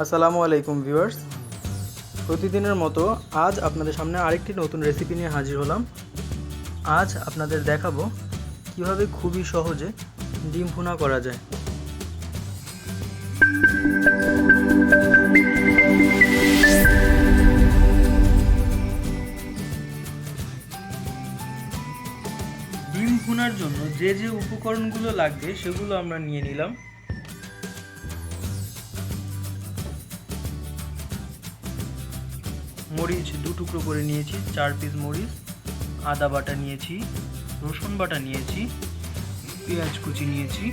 আসসালামু আলাইকুম ভিউয়ার্স, প্রতিদিনের মতো আজ আপনাদের সামনে আরেকটি নতুন রেসিপি নিয়ে হাজির হলাম। আজ আপনাদের দেখাবো কিভাবে খুবই সহজে ডিম ভুনা করা যায়। ডিম ভুনার জন্য যে যে উপকরণগুলো লাগবে সেগুলো আমরা নিয়ে নিলাম। মরিচ 2 টুকরো করে নিয়েছি, 4 পিস মরিচ, আদা বাটা নিয়েছি, রসুন বাটা নিয়েছি, পেঁয়াজ কুচি নিয়েছি,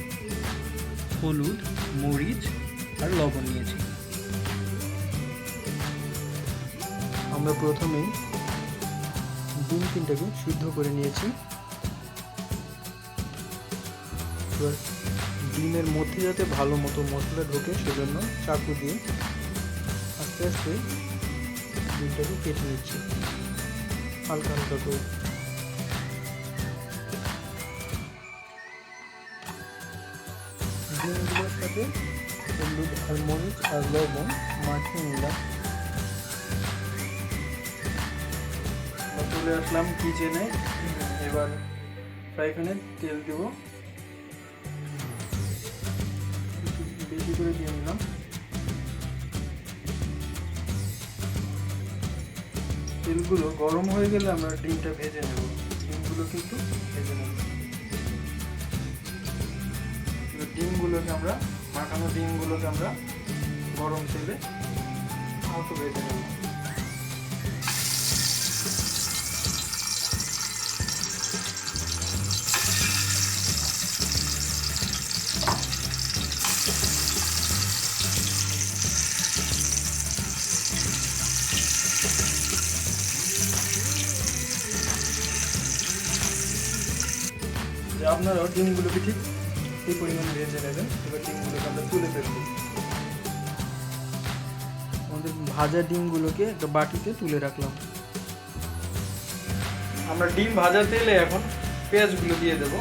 হলুদ, মরিচ আর লবণ নিয়েছি। আমরা প্রথমেই ডিম 3টাকে সিদ্ধ করে নিয়েছি। এবার ডিমের মধ্যে যাতে ভালো মতো মশলা ঢোকে সেজন্য চাকু দিয়ে আস্তে আস্তে ডিমটাকে কেটে নিচ্ছি হালকা হালকা করে। ডিমগুলোর সাথে হলুদ আর মরিচ আর লবণ মাখিয়ে নিলাম। চলে আসলাম কিচেনে। এবার ফ্রাই প্যানে তেল দেব, বেশি করে দিয়ে নিলাম। তেলগুলো গরম হয়ে গেলে আমরা ডিমটা ভেজে নেব। ডিমগুলোকে একটু ভেজে নেব। ডিমগুলোকে আমরা মাখানো ডিমগুলোকে আমরা গরম তেলে হালকা ভেজে নেব। আপনারাও ডিমগুলোকে ঠিক এই পরিমাণে ভেজে নেবেন। এবার ডিমগুলোকে আমরা তুলে ফেলবো। আমাদের ভাজা ডিমগুলোকে একটা বাটিতে তুলে রাখলাম। আমরা ডিম ভাজা তেলে এখন পেঁয়াজগুলো দিয়ে দেব।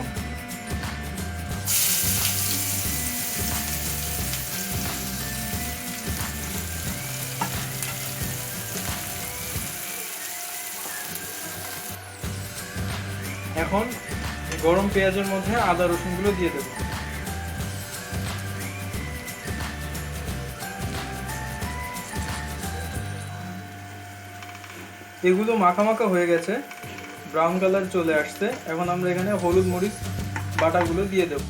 এখন গরম পেঁয়াজের মধ্যে আদা রসুনগুলো দিয়ে দেব। এগুলো মাখা মাখা হয়ে গেছে, ব্রাউন কালার চলে আসছে। এখন আমরা এখানে হলুদ মরিচ বাটাগুলো দিয়ে দেব।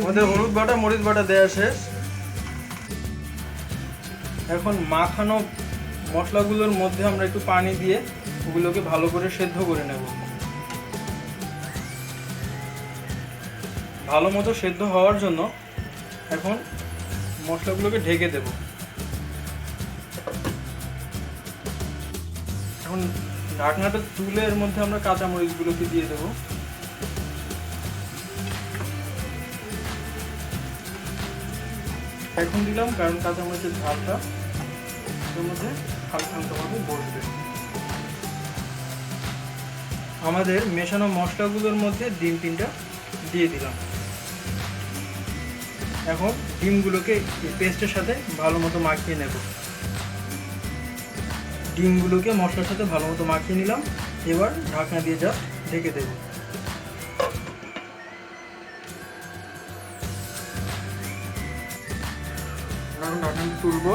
আমাদের হলুদ বাটা মরিচ বাটা দেওয়া শেষ। এখন মাখানো মশলাগুলোর মধ্যে আমরা একটু পানি দিয়ে ওগুলোকে ভালো করে সেদ্ধ করে নেব। ভালো মতো সেদ্ধ হওয়ার জন্য এখন মশলাগুলোকে ঢেকে দেব। এখন ঢাকনাটা তুলে এর মধ্যে আমরা কাঁচামরিচগুলোকে দিয়ে দেব। এখন দিলাম কারণ কাঁচামরিচের ঝালটা এর মধ্যে হালকা হালকাভাবে বসবে। আমাদের মেশানো মশলাগুলোর মধ্যে ডিম 3টা দিয়ে দিলাম। এখন ডিমগুলোকে পেস্টের সাথে ভালো মতো মাখিয়ে নেব। ডিমগুলোকে মশলার সাথে ভালো মতো মাখিয়ে নিলাম। এবার ঢাকনা দিয়ে জাস্ট ঢেকে দেব। এখন ঢাকনাটা তুলব।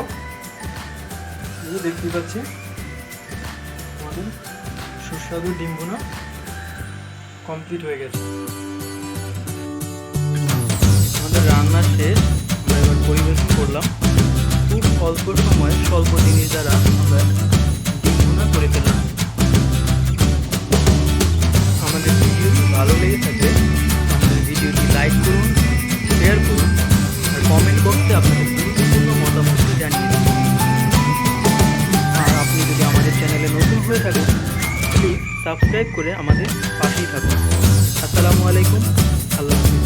দেখতে পাচ্ছি আমাদের সুস্বাদু ডিম ভুনা কমপ্লিট হয়ে গেছে। আমাদের রান্না শেষ। আমরা এবার পরিবেশন করলাম। খুব অল্প সময়ে স্বল্প জিনিস দ্বারা আমরা ডিম ভুনা করে ফেললাম। আমাদের ভিডিওটি ভালো লেগে থাকলে আমাদের ভিডিওটি লাইক করুন, শেয়ার করুন আর কমেন্ট বক্সে আপনাদের গুরুত্বপূর্ণ মতামতটি জানিয়ে দিন। আর আপনি যদি আমাদের চ্যানেলে নতুন হয়ে থাকেন প্লিজ সাবস্ক্রাইব করে আমাদের পাশেই থাকুন। আসসালামু আলাইকুম, আল্লাহ হাফেজ।